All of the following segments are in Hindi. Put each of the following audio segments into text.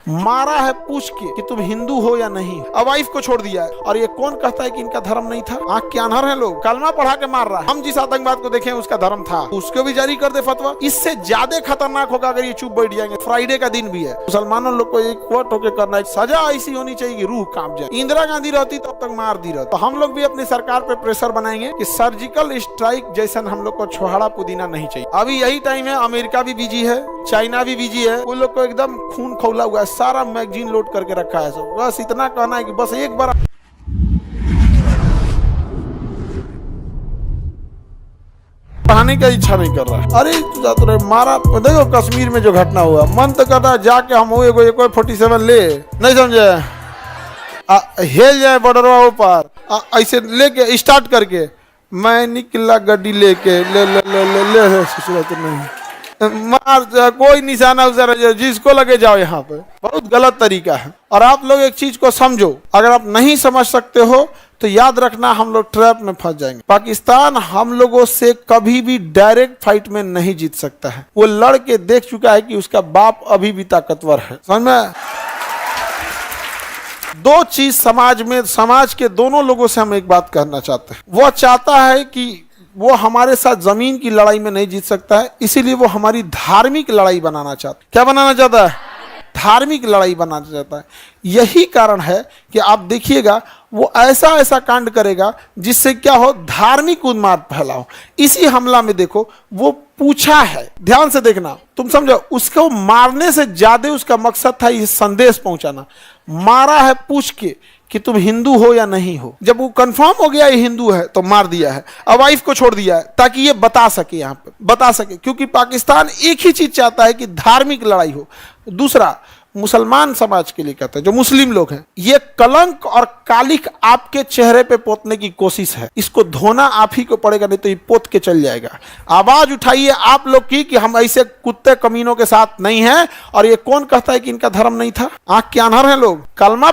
मारा है पूछ के कि तुम हिंदू हो या नहीं। अब वाइफ को छोड़ दिया है, और ये कौन कहता है कि इनका धर्म नहीं था? आंख के अनहर है लोग। कलमा पढ़ा के मार रहा है। हम जिस आतंकवाद को देखे उसका धर्म था, उसको भी जारी कर दे फतवा। इससे ज्यादा खतरनाक होगा अगर ये चुप बैठ जाएंगे। फ्राइडे का दिन भी है, मुसलमानों लोग को एक वोट होके करना है, सजा ऐसी होनी चाहिए कि रूह कांप जाए। इंदिरा गांधी रहती तब तक मार दी रहती। तो हम लोग भी अपनी सरकार पे प्रेशर बनाएंगे कि सर्जिकल स्ट्राइक जैसा हम लोग को छोहाड़ा पुदीना नहीं चाहिए। अभी यही टाइम है, अमेरिका भी बिजी है, चाइना भी बिजी है, उन लोग को एकदम खून खौला हुआ है, सारा मैगजीन लोड करके रखा है सब। बस इतना कहना है कि बस एक बार पढ़ाने का इच्छा नहीं कर रहा। अरे तो मारा देखो कश्मीर में जो घटना हुआ, मन तो करता है जाके हम हुए कोई 47 ले, नहीं समझे, हेल जाए बॉर्डरवा ऊपर, ऐसे लेके स्टार्ट करके मैं निकला गड्डी लेके ले ले ले ले ले सूरत नहीं मार, कोई निशाना उधर जिसको लगे जाओ। यहाँ पे बहुत गलत तरीका है। और आप लोग एक चीज को समझो, अगर आप नहीं समझ सकते हो तो याद रखना हम लोग ट्रैप में फंस जाएंगे। पाकिस्तान हम लोगों से कभी भी डायरेक्ट फाइट में नहीं जीत सकता है। वो लड़ के देख चुका है कि उसका बाप अभी भी ताकतवर है। समझ में? दो चीज समाज में, समाज के दोनों लोगों से हम एक बात कहना चाहते हैं। वो चाहता है कि वो हमारे साथ जमीन की लड़ाई में नहीं जीत सकता है, इसीलिए वो हमारी धार्मिक लड़ाई बनाना चाहता है। क्या बनाना चाहता है? धार्मिक लड़ाई बनाना चाहता है। यही कारण है कि आप देखिएगा वो ऐसा ऐसा कांड करेगा जिससे क्या हो, धार्मिक उन्माद फैला हो। इसी हमला में देखो वो पूछा है, ध्यान से देखना, तुम समझो, उसको मारने से ज्यादा उसका मकसद था ये संदेश पहुंचाना। मारा है पूछ के कि तुम हिंदू हो या नहीं हो। जब वो कंफर्म हो गया ये हिंदू है तो मार दिया है। अब वाइफ को छोड़ दिया है ताकि ये बता सके, यहाँ पे बता सके, क्योंकि पाकिस्तान एक ही चीज चाहता है कि धार्मिक लड़ाई हो। दूसरा, मुसलमान समाज के लिए कहता है, जो मुस्लिम लोग हैं, ये कलंक और कालिक आपके चेहरे पे पोतने की कोशिश है। इसको धोना आप ही को पड़ेगा, नहीं तो ये पोत के चल जाएगा। आवाज उठाइए आप लोग की कि हम ऐसे कुत्ते कमीनों के साथ नहीं हैं। और ये कौन कहता है कि इनका धर्म नहीं था? आंख के अनहर है लोग। कलमा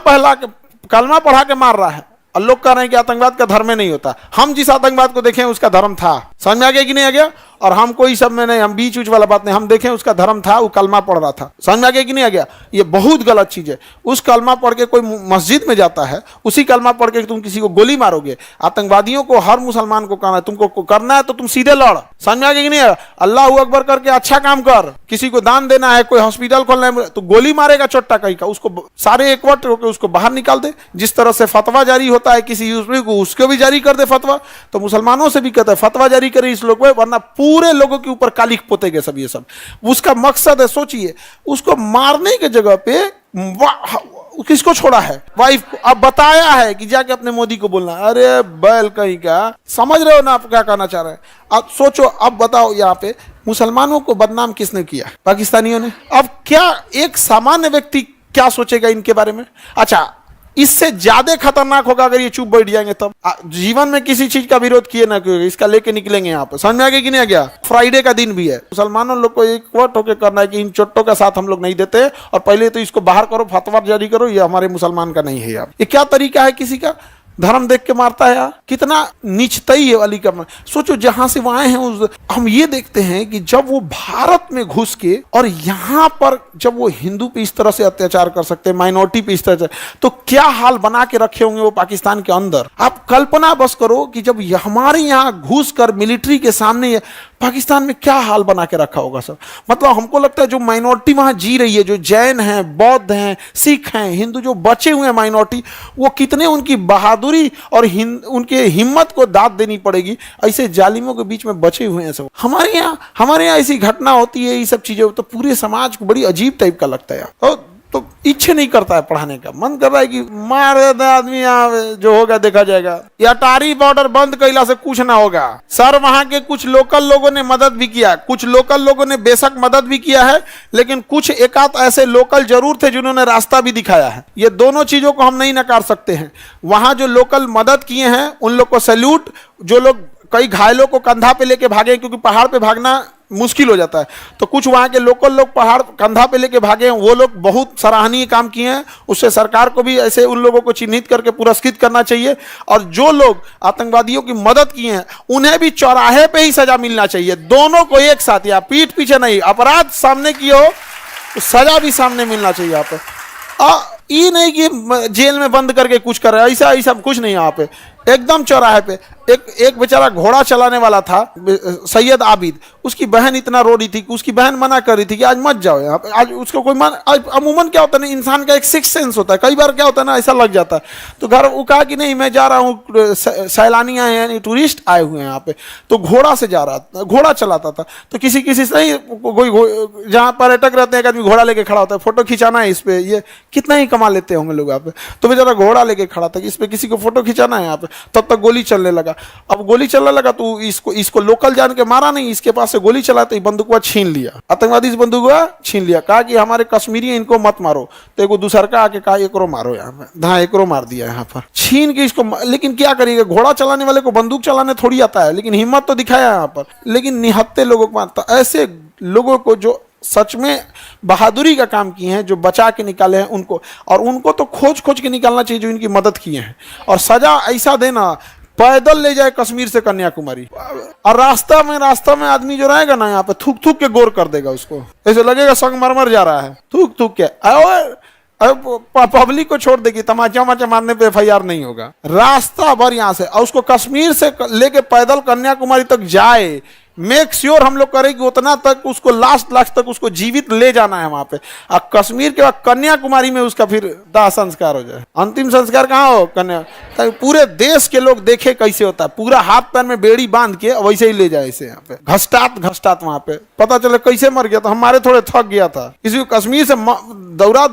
पढ़ा के मार रहा है और लोग कह रहे हैं कि आतंकवाद का धर्म नहीं होता। हम जिस आतंकवाद को देखें उसका धर्म था। समझ में आ गया कि नहीं आ गया? और हम कोई सब में नहीं, हम बीच उच वाला बात नहीं, हम देखें उसका धर्म था, वो कलमा पढ़ रहा था। समझ में आ गया कि नहीं आ गया? ये बहुत गलत चीज है। उस कलमा पढ़ के कोई मस्जिद में जाता है, उसी कलमा पढ़ के तुम किसी को गोली मारोगे। आतंकवादियों को, हर मुसलमान को कहना है तुमको करना है तो तुम सीधे लड़। समझ में आ गया कि नहीं? अल्लाह अकबर करके अच्छा काम कर। किसी को दान देना है, कोई हॉस्पिटल खोलना है, तो गोली मारेगा चोट्टा कहीं का, उसको सारे एकवट होकर उसको बाहर निकाल दे। जिस तरह से फतवा जारी होता है किसी यूसुफ को, उसको भी जारी कर दे फतवा। तो मुसलमानों से भी कहता है फतवा जारी करे इस लोग को, वरना पूरे लोगों के ऊपर कालिक पोतेंगे सब। ये सब उसका मकसद है। सोचिए, उसको मारने के जगह पे किसको छोड़ा है? वाइफ को। अब बताया है कि जाके अपने मोदी को बोलना। अरे बैल कहीं का, समझ रहे हो ना आप क्या कहना चाह रहे हैं? अब सोचो, अब बताओ, यहाँ पे मुसलमानों को बदनाम किसने किया? पाकिस्तानियों ने। अब क्या एक सामान्य व्यक्ति क्या सोचेगा इनके बारे में? अच्छा, इससे ज्यादा खतरनाक होगा अगर ये चुप बैठ जाएंगे तब। जीवन में किसी चीज का विरोध किए ना क्यों, इसका लेके निकलेंगे यहाँ पे। समझ में आ गया कि नहीं आ गया? फ्राइडे का दिन भी है, मुसलमानों लोग को एक वोट होके करना है कि इन चोट्टों का साथ हम लोग नहीं देते, और पहले तो इसको बाहर करो, फतवा जारी करो, ये हमारे मुसलमान का नहीं है। यार ये क्या तरीका है? किसी का धर्म देख के मारता है यार, कितना नीचताई है वाली का। सोचो, जहां से वो आए हैं, हम ये देखते हैं कि जब वो भारत में घुस के और यहाँ पर जब वो हिंदू पे इस तरह से अत्याचार कर सकते हैं, माइनॉरिटी पे इस तरह से, तो क्या हाल बना के रखे होंगे वो पाकिस्तान के अंदर। आप कल्पना बस करो कि जब हमारे यहाँ घुस कर मिलिट्री के सामने पाकिस्तान में क्या हाल बना के रखा होगा सर। मतलब हमको लगता है जो माइनॉरिटी वहां जी रही है, जो जैन हैं, बौद्ध हैं, सिख हैं, हिंदू, जो बचे हुए हैं माइनॉरिटी, वो कितने उनकी बहादुरी और उनके हिम्मत को दाद देनी पड़ेगी। ऐसे जालिमों के बीच में बचे हुए हैं सब। हमारे यहाँ ऐसी घटना होती है, ये सब चीजें, तो पूरे समाज को बड़ी अजीब टाइप का लगता है यार। तो इच्छा नहीं करता है पढ़ाने का, मन कर रहा है कि मार देता है आदमी, यहाँ जो होगा देखा जाएगा। या अटारी बॉर्डर बंद कैला से कुछ ना होगा सर। वहां के कुछ लोकल लोगों ने मदद भी किया, कुछ लोकल लोगों ने बेशक मदद भी किया है, लेकिन कुछ एकाध ऐसे लोकल जरूर थे जिन्होंने रास्ता भी दिखाया है। ये दोनों चीजों को हम नहीं नकार सकते हैं। वहां जो लोकल मदद किए हैं उन लोग को सैल्यूट। जो लोग कई घायलों को कंधा पे लेके भागे, क्योंकि पहाड़ पे भागना मुश्किल हो जाता है, तो कुछ वहाँ के लोकल लोग पहाड़ कंधा पे लेके भागे हैं, वो लोग बहुत सराहनीय काम किए हैं। उससे सरकार को भी ऐसे उन लोगों को चिन्हित करके पुरस्कृत करना चाहिए। और जो लोग आतंकवादियों की मदद किए हैं उन्हें भी चौराहे पे ही सजा मिलना चाहिए। दोनों को एक साथ, या पीठ पीछे नहीं, अपराध सामने किए हो तो सजा भी सामने मिलना चाहिए। यहाँ पे ये नहीं कि जेल में बंद करके कुछ कर रहा है, ऐसा ऐसा कुछ नहीं। यहाँ पे एकदम चौराहे पे एक बेचारा घोड़ा चलाने वाला था, सैयद आबिद, उसकी बहन इतना रो रही थी कि उसकी बहन मना कर रही थी कि आज मत जाओ यहाँ पे। आज उसको कोई अमूमन क्या होता है ना, इंसान का एक सिक्स सेंस होता है, कई बार क्या होता है ना ऐसा लग जाता है। तो घर वो कहा कि नहीं मैं जा रहा हूँ, सैलानी आए हैं, टूरिस्ट आए हुए हैं यहाँ पे। तो घोड़ा से जा रहा था, घोड़ा चलाता था। तो किसी किसी से नहीं, कोई जहाँ पर्यटक रहते हैं एक आदमी घोड़ा लेके खड़ा होता है, फोटो खिंचाना है इस पे, ये कितना ही कमा लेते होंगे लोग यहाँ पे। तो बेचारा घोड़ा लेके खड़ा था कि इस पे किसी को फोटो खिंचाना है यहाँ पे। तब तक गोली चलने लगा। अब गोली चलने लगा तो इसको लोकल जान के मारा नहीं, इसके पास से गोली चला तो बंदूकवा छीन लिया, आतंकवादी इस बंदूकवा छीन लिया। कहा कि हमारे कश्मीरी इनको मत मारो। तो एक दूसर का आके कहा एकरो मारो यहाँ पे, हाँ एकरो मार दिया यहाँ पर छीन के इसको। लेकिन क्या करिएगा, घोड़ा चलाने वाले को बंदूक चलाने थोड़ी आता है, लेकिन हिम्मत तो दिखाया यहाँ पर। लेकिन निहत्ते लोगों को मारता, ऐसे लोगों को जो सच में बहादुरी का काम किए हैं, जो बचा के निकाले हैं उनको, और उनको तो खोज खोज के निकालना चाहिए जो इनकी मदद किए हैं। और सजा ऐसा देना, पैदल ले जाए कश्मीर से कन्याकुमारी, और रास्ता में आदमी जो रहेगा ना यहाँ पे थूक थूक के गोर कर देगा उसको, ऐसे लगेगा संगमरमर जा रहा है, थूक थूक के। पब्लिक को छोड़ देगी, तमाचा वमाचा मारने पे FIR नहीं होगा। रास्ता भर यहाँ से, और उसको कश्मीर से लेके पैदल कन्याकुमारी तक जाए, मेक श्योर हम लोग करें कि उतना तक उसको लास्ट तक उसको जीवित ले जाना है वहां पे। और कश्मीर के बाद कन्याकुमारी में उसका फिर दाह संस्कार हो जाए। अंतिम संस्कार कहाँ हो, कन्या, पूरे देश के लोग देखे कैसे होता है, पूरा हाथ पैर में बेड़ी बांध के वैसे ही ले जाए इसे यहाँ पे, घसटात वहां पे, पता चले कैसे मर गया। तो हमारे थोड़े थक गया था, किसी को कश्मीर से दौरा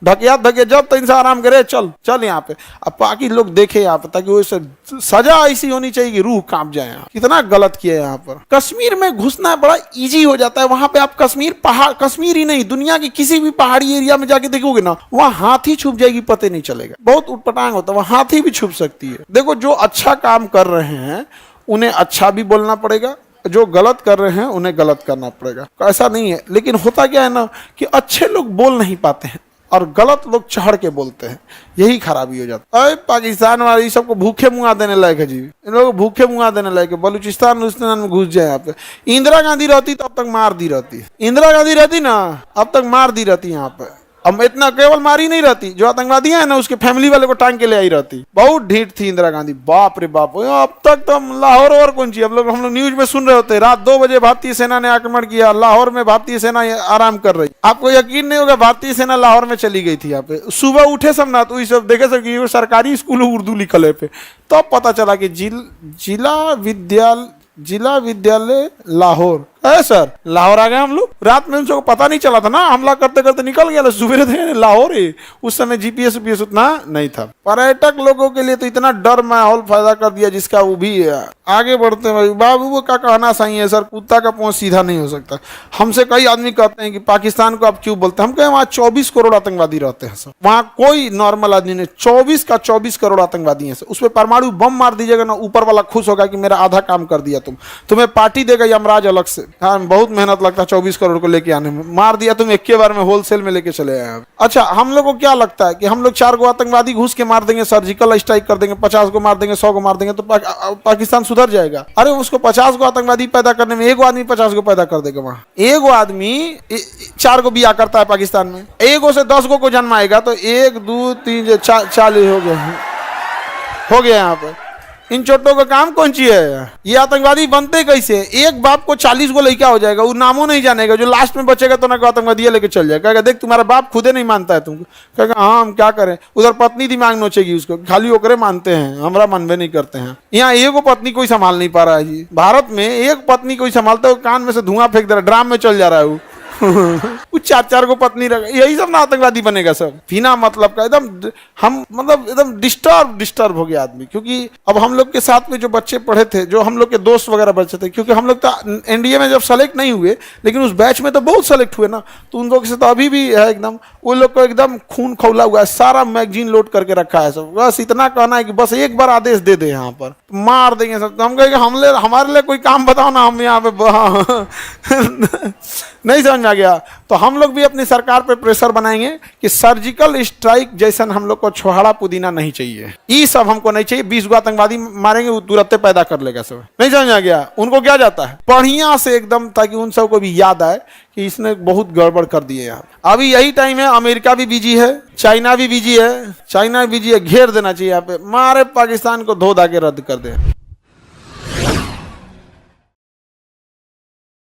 ढके जब तक इंसान आराम करे, चल यहाँ पे। अब बाकी लोग देखे यहाँ पे, ताकि वो सजा ऐसी होनी चाहिए कि रूह कांप जाए। कितना गलत किया यहाँ पर। कश्मीर में घुसना बड़ा इजी हो जाता है। वहां पे आप कश्मीर ही नहीं, दुनिया की किसी भी पहाड़ी एरिया में जाके देखोगे ना, वहां हाथी छुप जाएगी, पता नहीं चलेगा। बहुत उटपटांग होता है, वहां हाथी भी छुप सकती है। देखो, जो अच्छा काम कर रहे हैं उन्हें अच्छा भी बोलना पड़ेगा, जो गलत कर रहे हैं उन्हें गलत करना पड़ेगा। ऐसा नहीं है, लेकिन होता क्या है ना कि अच्छे लोग बोल नहीं पाते हैं और गलत लोग चढ़ के बोलते हैं, यही खराबी हो जाता है। पाकिस्तान वाले सबको भूखे मुंगा देने लायक है जी, इन लोगों को भूखे मुंगा देने लायक है। बलूचिस्तान में घुस जाए यहाँ पे। इंदिरा गांधी रहती तो अब तक मार दी रहती, इंदिरा गांधी रहती ना अब तक मार दी रहती यहाँ पे। अब इतना केवल मारी नहीं रहती, जो आतंकवादी है ना उसके फैमिली वाले को टांग के ले आई रहती। बहुत ढीठ थी इंदिरा गांधी, बाप रे बाप। अब तक तो लाहौर और कौन सी, हम लोग न्यूज में सुन रहे होते, रात 2 बजे भारतीय सेना ने आक्रमण किया, लाहौर में भारतीय सेना आराम कर रही। आपको यकीन नहीं होगा, भारतीय सेना लाहौर में चली गई थी यहाँ पे। सुबह उठे सब ना, तो सब देखे सब सरकारी स्कूल उर्दू लिखल है पे, तब पता चला कि जिला विद्यालय लाहौर है सर। लाहौर आ गए हम लोग, रात में उनको पता नहीं चला था ना, हमला करते करते निकल गया, सुबह थे लाहौर है। उस समय GPS उतना नहीं था। पर्यटक लोगों के लिए तो इतना डर माहौल पैदा कर दिया, जिसका वो भी आगे बढ़ते हैं। बाबू का कहना सही है सर, कुत्ता का पहुंच सीधा नहीं हो सकता। हमसे कई आदमी कहते हैं कि पाकिस्तान को आप क्यों बोलते हैं, हम कहें वहाँ 24 करोड़ आतंकवादी रहते हैं सर, वहाँ कोई नॉर्मल आदमी नहीं। 24 करोड़ आतंकवादी है सर। उस पर परमाणु बम मार दीजिएगा ना, ऊपर वाला खुश होगा कि मेरा आधा काम कर दिया, तुम्हें पार्टी देगा यमराज अलग से। हाँ, बहुत मेहनत लगता है 24 करोड़ को लेके आने में, मार दिया तुम एक के बार में, होलसेल में लेके चले आए। अच्छा, हम लोग को क्या लगता है कि हम लोग 4 गो आतंकवादी घुस के मार देंगे, सर्जिकल स्ट्राइक कर देंगे, 50 को मार देंगे, 100 को मार देंगे तो पाकिस्तान सुधर जाएगा? अरे उसको 50 गो आतंकवादी पैदा करने में 1 आदमी 50 गो पैदा कर देगा। वहां 1 आदमी 4 गो बिया करता है पाकिस्तान में, 1 से 10 गो को जन्माएगा तो 1 2 3 40 हो गया यहाँ पे। इन छोटों का काम कौन सी है? ये आतंकवादी बनते कैसे? एक बाप को 40 गो लड़का हो जाएगा, वो नामों नहीं जानेगा, जो लास्ट में बचेगा तो ना आतंकवादी लेके चल जाएगा। कहेगा देख तुम्हारा बाप खुदे नहीं मानता है तुमको। कहेगा हाँ हम क्या करें, उधर पत्नी दिमाग नोचेगी उसको, खाली ओकरे मानते हैं, हमरा मनबे नहीं करते हैं। यहाँ 1 पत्नी कोई संभाल नहीं पा रहा है जी। भारत में 1 पत्नी कोई संभालता है, कान में से धुआं फेंक दे रहा है, ड्राम में चल जा रहा है वो। 4 को पत्नी रख, यही सब ना आतंकवादी बनेगा सब, बिना मतलब का। एकदम डिस्टर्ब हो गया आदमी। क्योंकि अब हम लोग के साथ में जो बच्चे पढ़े थे, जो हम लोग के दोस्त वगैरह बच्चे थे, क्योंकि हम लोग तो NDA में जब सेलेक्ट नहीं हुए, लेकिन उस बैच में तो बहुत सेलेक्ट हुए ना, तो उन लोग से तो अभी भी है एकदम, वो लोग को एकदम खून खौला हुआ है, सारा मैगजीन लोड करके रखा है सब। बस इतना कहना है कि बस एक बार आदेश दे दे, यहाँ पर मार देंगे सब। तो हम कहेंगे हमारे लिए कोई काम बताओ ना, हम यहाँ पे नहीं समझ में आ गया? तो हम लोग भी अपनी सरकार पे प्रेशर बनाएंगे कि सर्जिकल स्ट्राइक जैसन हम लोग को छोहाड़ा पुदीना नहीं चाहिए, ये सब हमको नहीं चाहिए। 20 गो आतंकवादी मारेंगे, वो तुरंत पैदा कर लेगा सब, नहीं समझ आ गया? उनको क्या जाता है बढ़िया से एकदम, ताकि उन सबको भी याद आए कि इसने बहुत गड़बड़ कर दिए यहाँ। अभी यही टाइम है, अमेरिका भी बिजी है, चाइना भी बिजी है, घेर देना चाहिए यहाँ पे, मारे पाकिस्तान को धो धा के रद्द कर दे।